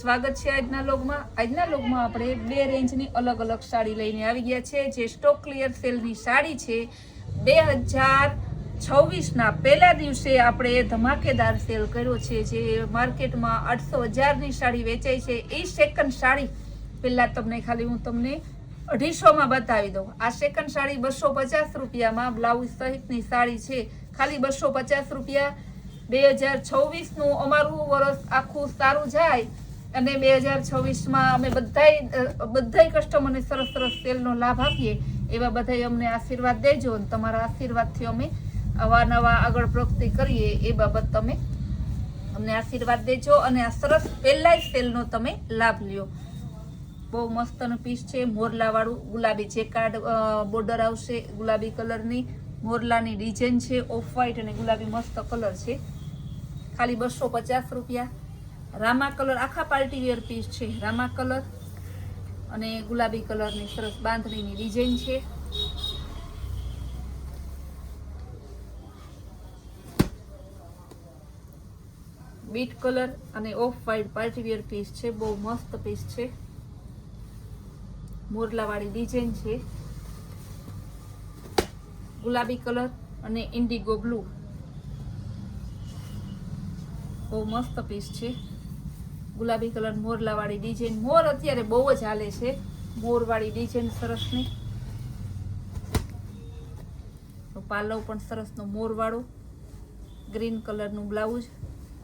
સ્વાગત છે આજના લોગમાં આપણે બે રેન્જની અલગ અલગ સાડી લઈને આવી ગયા છે જે સ્ટોક ક્લિયર સેલની સાડી છે 2026ના પહેલા દિવસે આપણે ધમાકેદાર સેલ કર્યો છે જે માર્કેટમાં 800,000ની સાડી વેચાય છે એ સેકન્ડ સાડી પહેલા હું તમને 250માં બતાવી દઉં આ સેકન્ડ સાડી 250 રૂપિયામાં બ્લાઉઝ સહિતની સાડી છે ખાલી 250 રૂપિયા 2026નું અમારું વર્ષ આખું સારું જાય અને 2026માં અમે બધાય કસ્ટમરને સરસ સેલનો લાભ આપીએ એવા બધાય અમને આશીર્વાદ દેજો અને તમારા આશીર્વાદથી અમે અવાનવા આગળ પ્રગતિ કરીએ એ બાબત તમે અમને આશીર્વાદ દેજો અને આ સરસ પહેલા સેલનો તમે લાભ લ્યો બહુ મસ્તનું પીસ છે મોરલાવાળું ગુલાબી જેકાર્ડ બોર્ડર આવશે ગુલાબી કલરની મોરલાની ડિઝાઇન છે ઓફ વ્હાઈટ અને ગુલાબી મસ્ત કલર છે ખાલી 250 રૂપિયા રામા કલર આખા પાર્ટી વેર પીસ છે રામા કલર અને ગુલાબી કલરની સરસ બાંધણીની ડિઝાઇન છે બીટ કલર અને off white party wear piece છે બહુ મસ્ત પીસ છે મોરલાવાળી ડિઝાઇન છે ગુલાબી કલર અને ઇન્ડિગો બ્લુ બહુ મસ્ત પીસ છે ગુલાબી કલર મોરલાવાળી ડિઝાઇન મોર અત્યારે બહુ જ હાલે છે મોરવાળી ડિઝાઇન સરસની પાલવ પણ સરસનો મોરવાળો ગ્રીન કલરનું બ્લાઉઝ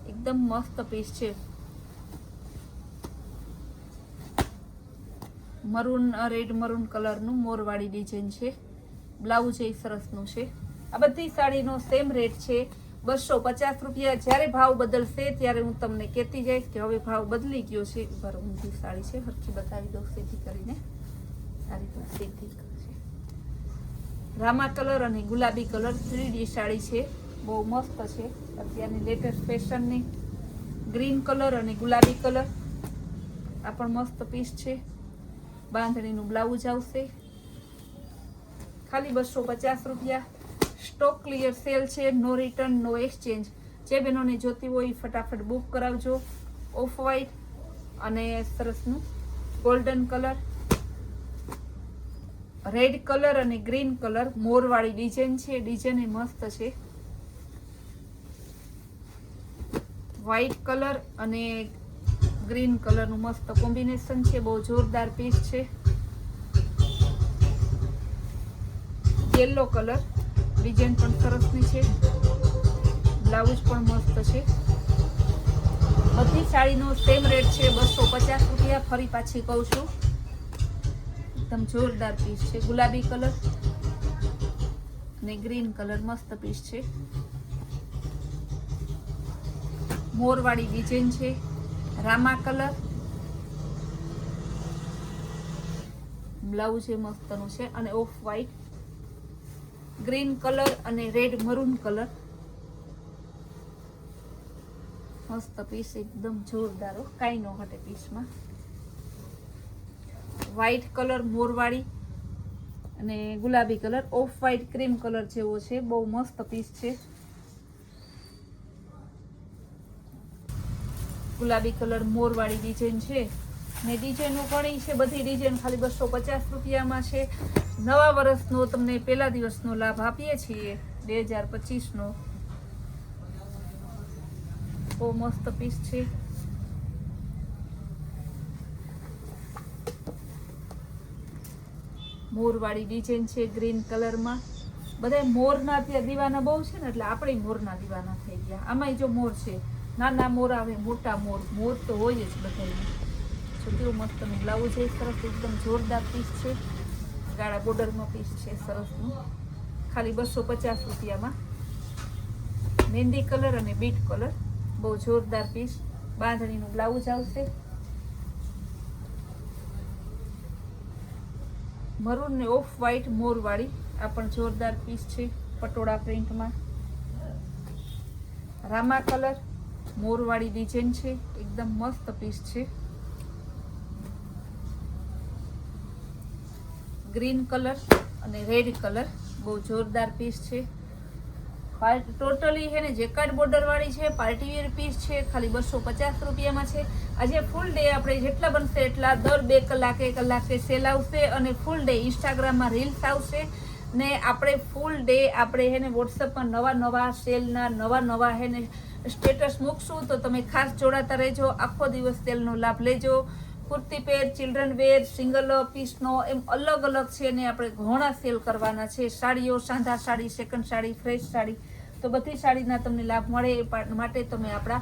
એકદમ મસ્ત પીસ છે રેડ મરૂન કલરનું મોરવાળી ડિઝાઇન છે બ્લાઉઝ એ સરસનું છે આ બધી સાડીનો સેમ રેટ છે 250 રૂપિયા જ્યારે ભાવ બદલશે ત્યારે હું તમને કહેતી જઈશ કે હવે ભાવ બદલી ગયો છે ઊંધી સાડી છે હરખી બતાવી દઉં સીધી કરીને આ રીતના સીધી છે રામા કલર અને ગુલાબી કલર 3D સાડી છે બહુ મસ્ત છે અત્યારની લેટેસ્ટ ફેશનની ગ્રીન કલર અને ગુલાબી કલર આ પણ મસ્ત પીસ છે બાંધણીનું બ્લાઉઝ આવશે ખાલી 250 રૂપિયા સ્ટોક ક્લિયર સેલ છે નો રિટર્ન નો એક્સચેન્જ જે બહેનોને જોતી હોય ફટાફટ બુક કરાવજો ઓફ વ્હાઈટ અને સરસનું ગોલ્ડન કલર રેડ કલર અને ગ્રીન કલર મોરવાળી ડિઝાઇન છે ડિઝાઇન મસ્ત છે વ્હાઈટ કલર અને ગ્રીન કલરનું મસ્ત કોમ્બિનેશન છે બહુ જોરદાર પીસ છે યેલો કલર ડિઝાઇન પણ સરસની છે બ્લાઉઝ પણ મસ્ત છે બધી સાડીનો સેમ રેટ છે 250 રૂપિયા ફરી પાછી કહું છું એકદમ જોરદાર પીસ છે ગુલાબી કલર ને ગ્રીન કલર મસ્ત પીસ છે મોરવાળી ડિઝાઇન છે રામા કલર બ્લાઉઝ એ મસ્તનું છે અને ઓફ વ્હાઈટ ગ્રીન કલર અને રેડ મરૂન કલર મસ્ત પીસ એકદમ જોરદાર કાંઈ ન ઘટે પીસમાં વ્હાઈટ કલર મોરવાળી અને ગુલાબી colour off white cream colour જેવો છે બહુ મસ્ત પીસ છે ગુલાબી કલર મોરવાળી ડિઝાઇન છે ને ડિઝાઇનો ઘણી છે બધી ડિઝાઇન ખાલી 250 રૂપિયામાં છે નવા વર્ષનો તમને પહેલા દિવસનો લાભ આપીએ છીએ 2025નો બહુ મસ્ત પીસ છે મોરવાળી ડિઝાઇન છે ગ્રીન કલરમાં બધા મોરના ત્યાં દીવાના બહુ છે ને એટલે આપણે મોરના દીવાના થઈ ગયા આમાંય જો મોર છે નાના મોર આવે મોટા મોર તો હોય જ બધાને જો કેવું મસ્તનું બ્લાઉઝ છે સરસ એકદમ જોરદાર પીસ છે ગાળા બોર્ડરનો પીસ છે સરસનું ખાલી 250 રૂપિયામાં મહેંદી કલર અને બીટ કલર બહુ જોરદાર પીસ બાંધણીનું બ્લાઉઝ આવશે મરૂન ને ઓફ વ્હાઈટ મોરવાળી આ પણ જોરદાર પીસ છે પટોળા પ્રિન્ટમાં રામા કલર મોરવાળી ડિઝાઇન છે એકદમ મસ્ત પીસ છે ગ્રીન કલર અને રેડ કલર બહુ જોરદાર પીસ છે ટોટલી છે ને જેકાર્ડ બોર્ડર વાળી છે, પાર્ટી વેર પીસ છે, ખાલી 250 રૂપિયામાં છે. આજે ફૂલ ડે આપણે જેટલા બનશે એટલા દર 2 કલાકે સેલ આવશે અને ફૂલ ડે ઇન્સ્ટાગ્રામમાં રીલ્સ આવશે ને આપણે ફૂલ ડે આપણે હે ને વોટ્સઅપમાં નવા સેલના નવા હે ને સ્ટેટસ મૂકશું, તો તમે ખાસ જોડાતા રહેજો. આખો દિવસ સેલનો લાભ લેજો. કુર્તી પેર, ચિલ્ડ્રન વેર, સિંગલ પીસનો એમ અલગ છે ને આપણે ઘણા સેલ કરવાના છે. સાડીઓ, સાંધા સાડી, સેકન્ડ સાડી, ફ્રેશ સાડી, તો બધી સાડીના તમને લાભ મળે એ માટે તમે આપણા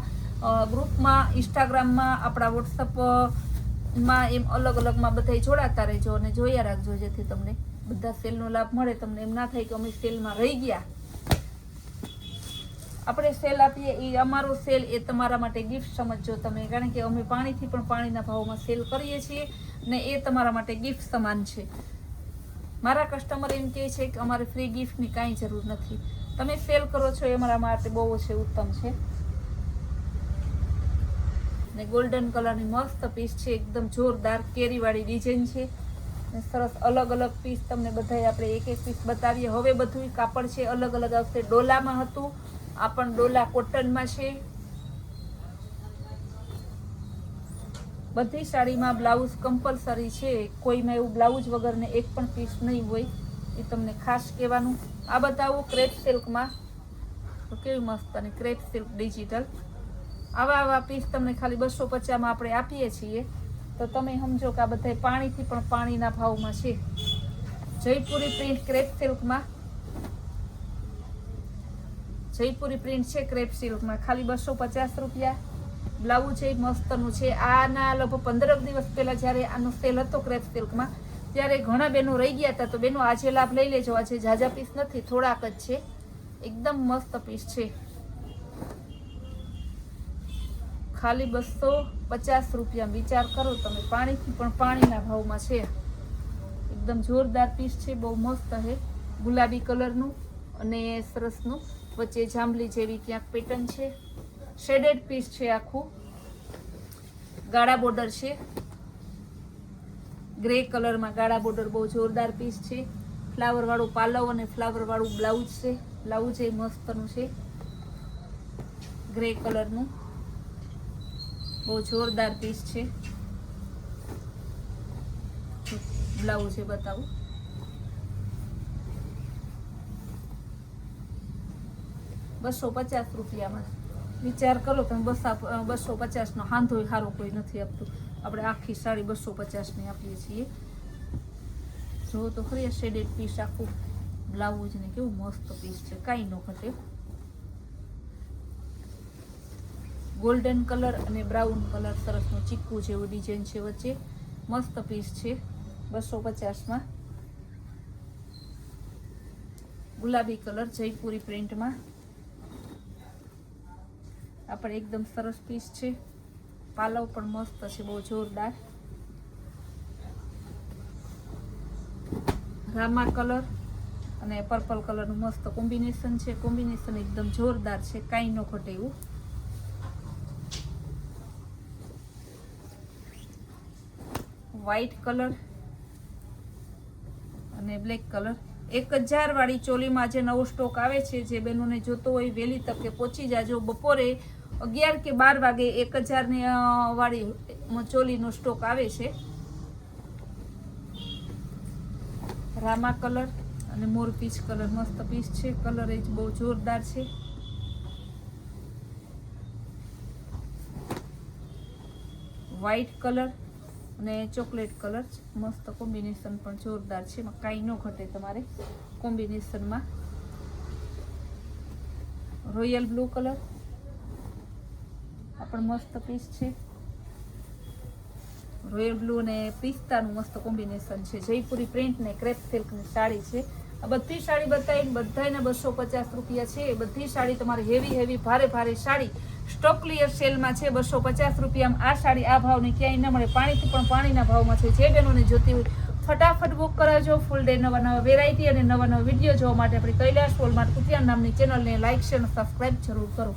ગ્રુપમાં, ઇન્સ્ટાગ્રામમાં, આપણા વોટ્સઅપમાં એમ અલગમાં બધા જોડાતા રહેજો અને જોયા રાખજો, જેથી તમને બધા સેલનો લાભ મળે. તમને એમ ના થાય કે અમે સેલમાં રહી ગયા. આપણે સેલ આપીએ એ અમારો સેલ એ તમારા માટે ગિફ્ટ સમજજો તમે, કારણ કે અમે પાણીથી પણ પાણીના ભાવમાં સેલ કરીએ છીએ ને એ તમારા માટે ગિફ્ટ સમાન છે. મારા કસ્ટમર એમ કહે છે કે અમારે ફ્રી ગિફ્ટની કાંઈ જરૂર નથી. તમે સેલ કરો છો એ અમારા માટે બહુ છે, ઉત્તમ છે. ને ગોલ્ડન કલરની મસ્ત પીસ છે, એકદમ જોરદાર કેરીવાળી ડિઝાઇન છે ને સરસ અલગ પીસ તમને બધાય આપણે એક પીસ બતાવીએ. હવે બધું કાપડ છે અલગ આવશે. ડોલામાં હતું, આ પણ ડોલા કોટનમાં છે. બધી સાડીમાં બ્લાઉઝ કમ્પલસરી છે, કોઈમાં એવું બ્લાઉઝ વગરને એક પણ પીસ નહીં હોય, એ તમને ખાસ કહેવાનું. આ બતાવું ક્રેપ સિલ્કમાં, તો કેવી મસ્ત અને ક્રેપ સિલ્ક ડિજિટલ. આવા પીસ તમને ખાલી 250માં આપણે આપીએ છીએ. તો તમે સમજો કે આ બધા પાણીથી પણ પાણીના ભાવમાં છે. જયપુરી પ્રિન્ટ ક્રેપ સિલ્કમાં, જયપુરી પ્રિન્ટ છે ક્રેપ સિલ્કમાં, ખાલી 250 રૂપિયા. બ્લાઉઝ છે મસ્તનું છે. આના લગભગ 15 દિવસ પહેલા જ્યારે આનો સેલ હતો ક્રેપ સિલ્કમાં, ત્યારે ઘણા બહેનો રહી ગયા હતા. તો બહેનો આજે લાભ લઈ લેજો. આજે ઝાઝા પીસ નથી, થોડાક જ છે. એકદમ મસ્ત પીસ છે, ખાલી 250 રૂપિયા. વિચાર કરો તમે, પાણીથી પણ પાણીના ભાવમાં છે. એકદમ જોરદાર પીસ છે, બહુ મસ્ત છે. ગુલાબી કલરનું અને સરસનું વચ્ચે જાંબલી જેવી ક્યાંક પેટર્ન છે. શેડેડ પીસ છે આખું, ગાળા બોર્ડર છે, ગ્રે કલરમાં ગાળા બોર્ડર, બહુ જોરદાર પીસ છે. ફ્લાવર વાળું પાલવ અને ફ્લાવર વાળું બ્લાઉઝ છે. બ્લાઉઝ એ મસ્તનું છે, ગ્રે કલરનું, બહુ જોરદાર પીસ છે. બ્લાઉઝ એ બતાવું, ₹250. વિચાર કરો તમે, 250નો હાંધો સારો કોઈ નથી આપતું. આપણે આખી સાડી 250ની આપીએ છીએ. જો તો ખરી શેડેડ પીસ આખું, બ્લાઉઝ ને કેવું મસ્ત પીસ છે, કાંઈ ન ઘટે. ગોલ્ડન કલર અને બ્રાઉન કલર, સરસનો ચીકુ જેવું ડિઝાઇન છે વચ્ચે, મસ્ત પીસ છે. 250માં ગુલાબી કલર જયપુરી પ્રિન્ટમાં, આ પણ એકદમ સરસ પીસ છે. પાલવ પણ મસ્ત છે, બહુ જોરદાર. રામા કલર અને પર્પલ કલરનું મસ્ત કોમ્બિનેશન છે. કોમ્બિનેશન એકદમ જોરદાર છે, કાંઈ ન ઘટે એવું. વ્હાઈટ કલર અને બ્લેક કલર. 1000 વાળી ચોલીમાં જે નવો સ્ટોક આવે છે, જે બહેનોને જોતો હોય વહેલી તકે પહોંચી જાજો. બપોરે 11 કે 12 વાગે 1000 વાળી ચોલીનો સ્ટોક આવે છે. રામા કલર અને મોર પીચ કલર, મસ્ત પીસ છે. કલર એ જ બહુ જોરદાર છે. વ્હાઈટ કલર અને ચોકલેટ કલર, મસ્ત કોમ્બિનેશન પણ જોરદાર છે. એમાં કાંઈ ન ઘટે તમારે કોમ્બિનેશનમાં. રોયલ બ્લુ કલર, આ પણ મસ્ત પીસ છે. રોયલ બ્લુ અને પિસ્તાનું મસ્ત કોમ્બિનેશન છે. જયપુરી પ્રિન્ટ ને ક્રેપ સિલ્કની સાડી છે. આ બધી સાડી બતાવીને બધાને 250 રૂપિયા છે. એ બધી સાડી તમારે હેવી ભારે સાડી સ્ટોક ક્લિયર સેલમાં છે. 250 રૂપિયામાં આ સાડી આ ભાવની ક્યાંય ન મળે. પાણીથી પણ પાણીના ભાવમાં છે. જે બહેનોને જોતી હોય ફટાફટ બુક કરાવજો. ફૂલ ડે નવા વેરાયટી અને નવા વિડીયો જોવા માટે આપણી કૈલાશ હોલમાર્ટ કુતિયાન નામની ચેનલને લાઇક શેર અને સબસ્ક્રાઈબ જરૂર કરો.